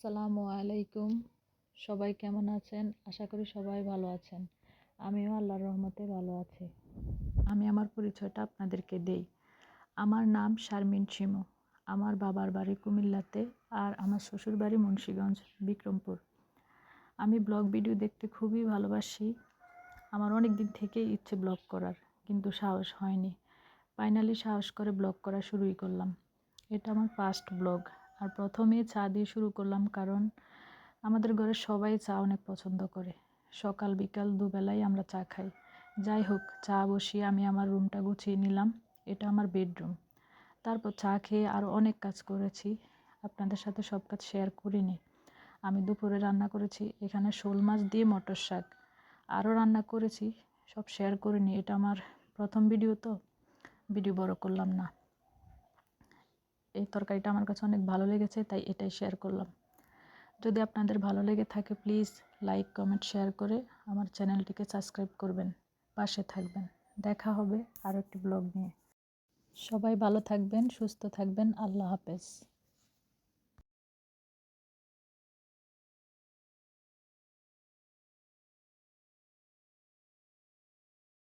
আসসালামু আলাইকুম। সবাই কেমন আছেন? আশা করি সবাই ভালো আছেন। আমিও আল্লাহর রহমতে ভালো আছি। আমি আমার পরিচয়টা আপনাদেরকে দেই। আমার নাম শারমিন শিমু। আমার বাবার বাড়ি কুমিল্লাতে আর আমার শ্বশুর বাড়ি মুন্সিগঞ্জ, বিক্রমপুর। আমি ব্লগ ভিডিও দেখতে খুবই ভালোবাসি। আমার অনেক দিন থেকেই ইচ্ছে ব্লগ করার, কিন্তু সাহস হয়নি। ফাইনালি সাহস করে ব্লগ করা শুরুই করলাম। এটা আমার ফার্স্ট ব্লগ। আর প্রথমেই চা দিয়ে শুরু করলাম, কারণ আমাদের ঘরে সবাই চা অনেক পছন্দ করে। সকাল বিকাল দুবেলাই আমরা চা খাই। যাই হোক, চা বসিয়ে আমি আমার রুমটা গুছিয়ে নিলাম। এটা আমার বেডরুম। তারপর চা খেয়ে আরও অনেক কাজ করেছি, আপনাদের সাথে সব কাজ শেয়ার করিনি। আমি দুপুরে রান্না করেছি এখানে শোল মাছ দিয়ে মটর শাক। আরও রান্না করেছি, সব শেয়ার করিনি। এটা আমার প্রথম ভিডিও, তো ভিডিও বড় করলাম না। এই তরকারিটা আমার কাছে অনেক ভালো লেগেছে, তাই এটাই শেয়ার করলাম। যদি আপনাদের ভালো লেগে থাকে প্লিজ লাইক কমেন্ট শেয়ার করে আমার চ্যানেলটিকে সাবস্ক্রাইব করবেন, পাশে থাকবেন। দেখা হবে আরও একটি ব্লগ নিয়ে। সবাই ভালো থাকবেন, সুস্থ থাকবেন। আল্লাহ হাফেজ।